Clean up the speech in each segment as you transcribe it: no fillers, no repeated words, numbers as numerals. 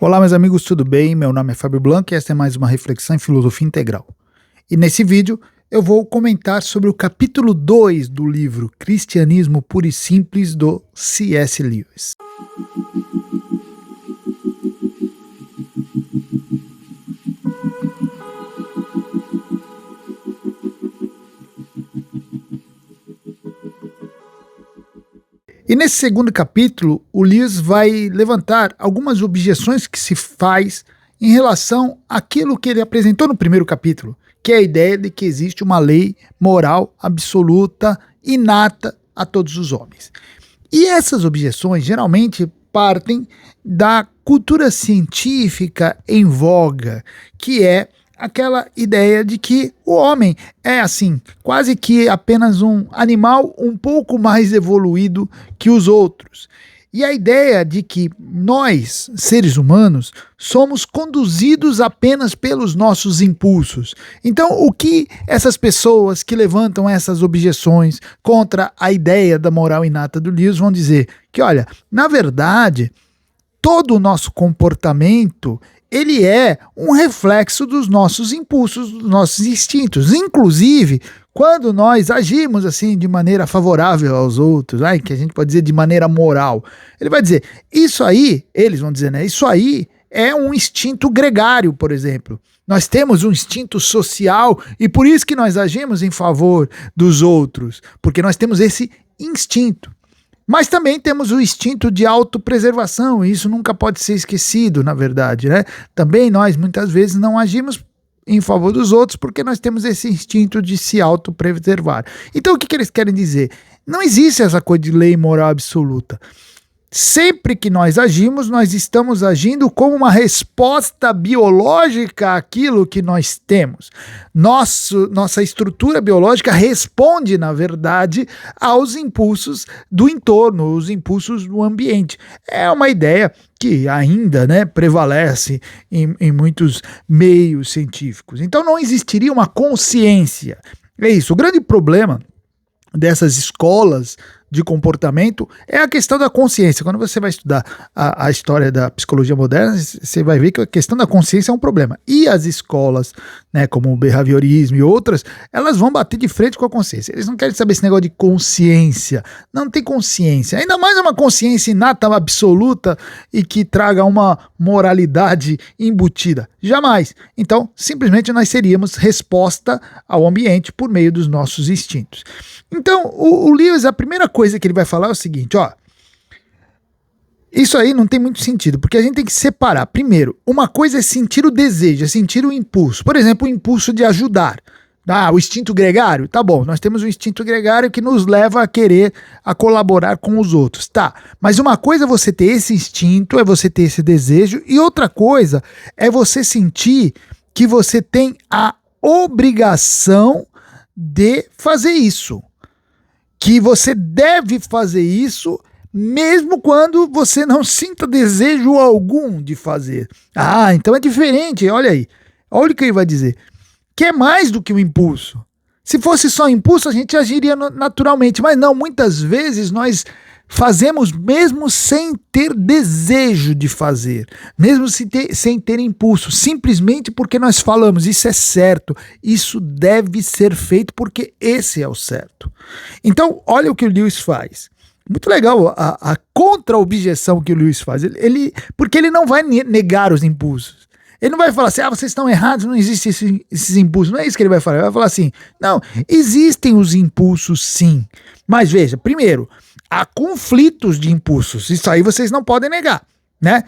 Olá, meus amigos, tudo bem? Meu nome é Fábio Blanco e esta é mais uma reflexão em filosofia integral. E nesse vídeo eu vou comentar sobre o capítulo 2 do livro Cristianismo Puro e Simples, do C.S. Lewis. E nesse segundo capítulo, o Lewis vai levantar algumas objeções que se faz em relação àquilo que ele apresentou no primeiro capítulo, que é a ideia de que existe uma lei moral absoluta, inata a todos os homens. E essas objeções geralmente partem da cultura científica em voga, que é aquela ideia de que o homem é assim, quase que apenas um animal um pouco mais evoluído que os outros. E a ideia de que nós, seres humanos, somos conduzidos apenas pelos nossos impulsos. Então, o que essas pessoas que levantam essas objeções contra a ideia da moral inata do Lewis vão dizer? Que, olha, na verdade, todo o nosso comportamento ele é um reflexo dos nossos impulsos, dos nossos instintos. Inclusive, quando nós agimos assim de maneira favorável aos outros, que a gente pode dizer de maneira moral, ele vai dizer, isso aí, eles vão dizer, né? Isso aí é um instinto gregário, por exemplo. Nós temos um instinto social e por isso que nós agimos em favor dos outros, porque nós temos esse instinto. Mas também temos o instinto de autopreservação, e isso nunca pode ser esquecido, na verdade, né? Também nós, muitas vezes, não agimos em favor dos outros porque nós temos esse instinto de se autopreservar. Então, o que eles querem dizer? Não existe essa coisa de lei moral absoluta. Sempre que nós agimos, nós estamos agindo como uma resposta biológica àquilo que nós temos. Nossa estrutura biológica responde, na verdade, aos impulsos do entorno, os impulsos do ambiente. É uma ideia que ainda, prevalece em muitos meios científicos. Então não existiria uma consciência. É isso. O grande problema dessas escolas de comportamento é a questão da consciência. Quando você vai estudar a história da psicologia moderna, você vai ver que a questão da consciência é um problema. E as escolas, como o behaviorismo e outras, elas vão bater de frente com a consciência. Eles não querem saber esse negócio de consciência. Não tem consciência. Ainda mais uma consciência inata, absoluta e que traga uma moralidade embutida. Jamais. Então, simplesmente nós seríamos resposta ao ambiente por meio dos nossos instintos. Então, o Lewis, a primeira coisa que ele vai falar é o seguinte, isso aí não tem muito sentido, porque a gente tem que separar. Primeiro, uma coisa é sentir o desejo, é sentir o impulso. Por exemplo, o impulso de ajudar. O instinto gregário, tá bom, nós temos um instinto gregário que nos leva a colaborar com os outros, tá. Mas uma coisa é você ter esse instinto, é você ter esse desejo, e outra coisa é você sentir que você tem a obrigação de fazer isso. Que você deve fazer isso mesmo quando você não sinta desejo algum de fazer. Então é diferente, olha aí. Olha o que ele vai dizer. Que é mais do que um impulso. Se fosse só impulso, a gente agiria naturalmente, mas não, muitas vezes nós fazemos mesmo sem ter desejo de fazer, mesmo sem ter impulso, simplesmente porque nós falamos, isso é certo, isso deve ser feito porque esse é o certo. Então, olha o que o Lewis faz. Muito legal a contra-objeção que o Lewis faz, porque ele não vai negar os impulsos. Ele não vai falar assim, vocês estão errados, não existem esses impulsos. Não é isso que ele vai falar. Ele vai falar assim, não, existem os impulsos sim. Mas veja, primeiro, há conflitos de impulsos. Isso aí vocês não podem negar, né?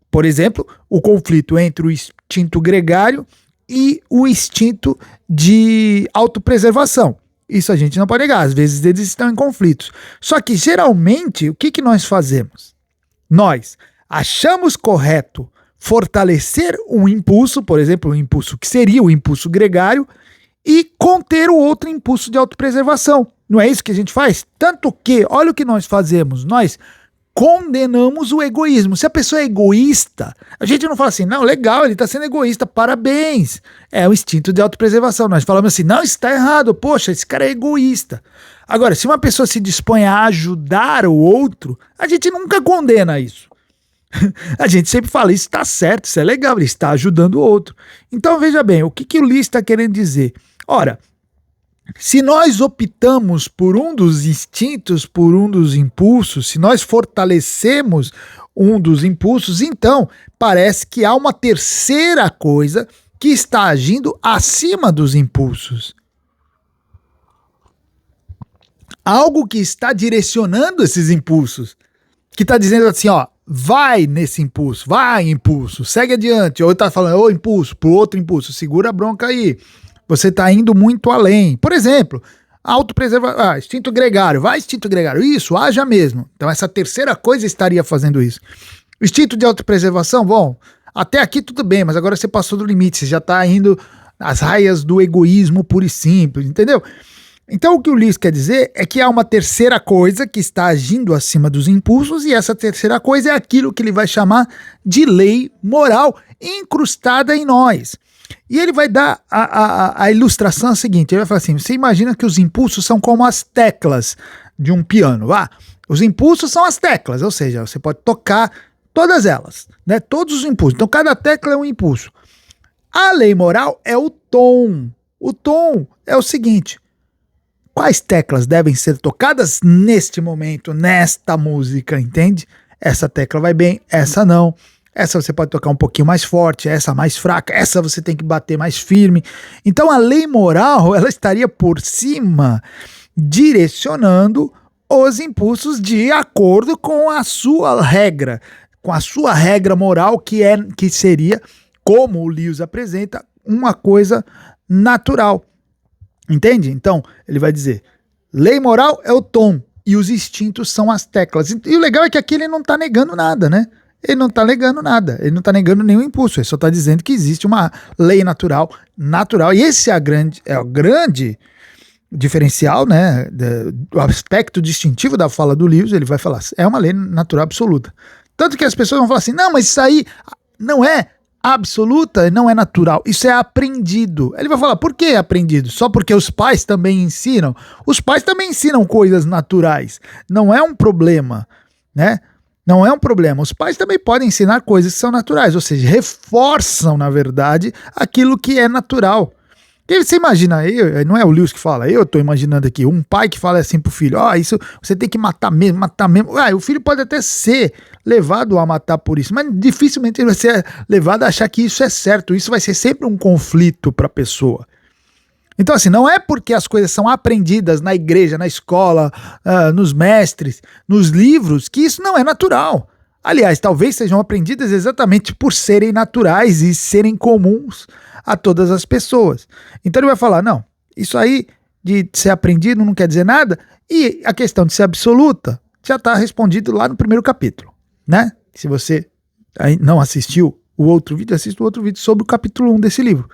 Por exemplo, o conflito entre o instinto gregário e o instinto de autopreservação. Isso a gente não pode negar. Às vezes eles estão em conflitos. Só que, geralmente, o que nós fazemos? Nós achamos correto fortalecer um impulso, por exemplo, um impulso que seria o impulso gregário, e conter o outro impulso de autopreservação. Não é isso que a gente faz? Tanto que, olha o que nós fazemos, nós condenamos o egoísmo. Se a pessoa é egoísta, a gente não fala assim, não, legal, ele está sendo egoísta, parabéns. É o instinto de autopreservação. Nós falamos assim, não, isso está errado, poxa, esse cara é egoísta. Agora, se uma pessoa se dispõe a ajudar o outro, a gente nunca condena isso. A gente sempre fala, isso está certo, isso é legal, ele está ajudando o outro. Então veja bem, o que o Lewis está querendo dizer? Ora, se nós optamos por um dos instintos, por um dos impulsos, se nós fortalecemos um dos impulsos, então parece que há uma terceira coisa que está agindo acima dos impulsos. Algo que está direcionando esses impulsos, que está dizendo assim, ó, vai nesse impulso, vai impulso, segue adiante, ou está falando, ô impulso, pro outro impulso, segura a bronca aí, você está indo muito além. Por exemplo, autopreservação, instinto gregário, vai instinto gregário, isso, haja mesmo. Então essa terceira coisa estaria fazendo isso. O instinto de autopreservação, bom, até aqui tudo bem, mas agora você passou do limite, você já está indo às raias do egoísmo puro e simples, entendeu? Então o que o Lewis quer dizer é que há uma terceira coisa que está agindo acima dos impulsos, e essa terceira coisa é aquilo que ele vai chamar de lei moral incrustada em nós. E ele vai dar a ilustração seguinte, ele vai falar assim, você imagina que os impulsos são como as teclas de um piano, os impulsos são as teclas, ou seja, você pode tocar todas elas, né? Todos os impulsos, então cada tecla é um impulso. A lei moral é o tom é o seguinte, quais teclas devem ser tocadas neste momento, nesta música, entende? Essa tecla vai bem, essa não. Essa você pode tocar um pouquinho mais forte, essa mais fraca, essa você tem que bater mais firme. Então a lei moral, ela estaria por cima, direcionando os impulsos de acordo com a sua regra moral, que seria, como o Lewis apresenta, uma coisa natural. Entende? Então, ele vai dizer, lei moral é o tom e os instintos são as teclas. E o legal é que aqui ele não está negando nada, né? Ele não está negando nada, ele não está negando nenhum impulso, ele só está dizendo que existe uma lei natural, e esse é o grande diferencial, né, do aspecto distintivo da fala do Lewis. Ele vai falar, é uma lei natural absoluta. Tanto que as pessoas vão falar assim, não, mas isso aí não é absoluta, não é natural, isso é aprendido. Ele vai falar, por que é aprendido? Só porque os pais também ensinam? Os pais também ensinam coisas naturais, não é um problema, né? Não é um problema. Os pais também podem ensinar coisas que são naturais, ou seja, reforçam, na verdade, aquilo que é natural. E você imagina, não é o Lewis que fala, eu estou imaginando aqui, um pai que fala assim pro filho, isso você tem que matar mesmo. O filho pode até ser levado a matar por isso, mas dificilmente ele vai ser levado a achar que isso é certo, isso vai ser sempre um conflito para a pessoa. Então assim, não é porque as coisas são aprendidas na igreja, na escola, nos mestres, nos livros, que isso não é natural. Aliás, talvez sejam aprendidas exatamente por serem naturais e serem comuns a todas as pessoas. Então ele vai falar, não, isso aí de ser aprendido não quer dizer nada, e a questão de ser absoluta já está respondido lá no primeiro capítulo, né? Se você não assistiu o outro vídeo, assista o outro vídeo sobre o capítulo 1 desse livro.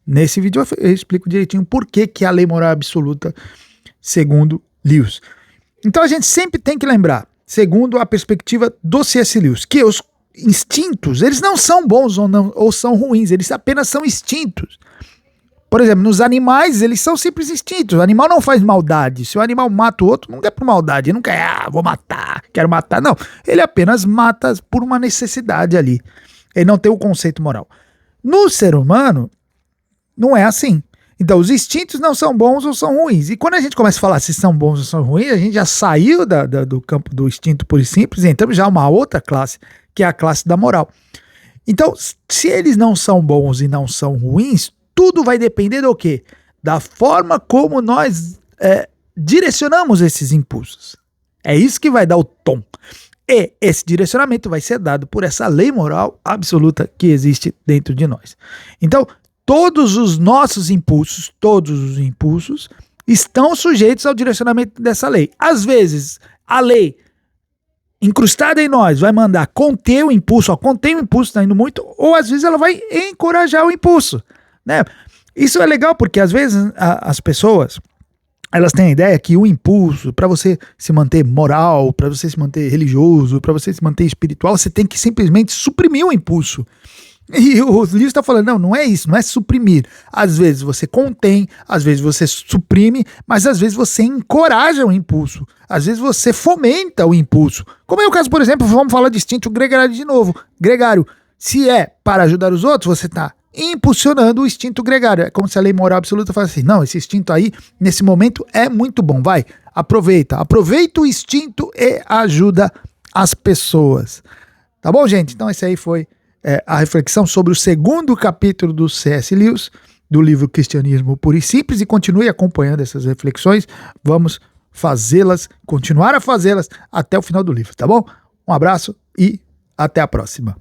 Nesse vídeo eu explico direitinho por que a lei moral é absoluta, segundo Lewis. Então a gente sempre tem que lembrar, segundo a perspectiva do C.S. Lewis, que os instintos, eles não são bons ou são ruins, eles apenas são instintos. Por exemplo, nos animais, eles são simples instintos. O animal não faz maldade. Se o animal mata o outro, não é por maldade, ele não quer, vou matar, quero matar, não. Ele apenas mata por uma necessidade ali. Ele não tem o conceito moral. No ser humano, não é assim. Então, os instintos não são bons ou são ruins. E quando a gente começa a falar se são bons ou são ruins, a gente já saiu do campo do instinto puro e simples e entramos já uma outra classe, que é a classe da moral. Então, se eles não são bons e não são ruins, tudo vai depender do quê? Da forma como nós direcionamos esses impulsos. É isso que vai dar o tom. E esse direcionamento vai ser dado por essa lei moral absoluta que existe dentro de nós. Então, todos os nossos impulsos, estão sujeitos ao direcionamento dessa lei. Às vezes, a lei incrustada em nós vai mandar conter o impulso, contém o impulso, está indo muito, ou às vezes ela vai encorajar o impulso, né? Isso é legal porque às vezes as pessoas, elas têm a ideia que o impulso, para você se manter moral, para você se manter religioso, para você se manter espiritual, você tem que simplesmente suprimir o impulso. E o Lewis está falando, não é isso, não é suprimir. Às vezes você contém, às vezes você suprime, mas às vezes você encoraja o impulso. Às vezes você fomenta o impulso. Como é o caso, por exemplo, vamos falar de instinto gregário de novo. Gregário, se é para ajudar os outros, você está impulsionando o instinto gregário. É como se a lei moral absoluta falasse assim, não, esse instinto aí, nesse momento, é muito bom, vai, aproveita o instinto e ajuda as pessoas. Tá bom, gente? Então esse aí foi a reflexão sobre o segundo capítulo do C.S. Lewis, do livro Cristianismo Puro e Simples, e continue acompanhando essas reflexões. Vamos fazê-las, continuar a fazê-las até o final do livro, tá bom? Um abraço e até a próxima.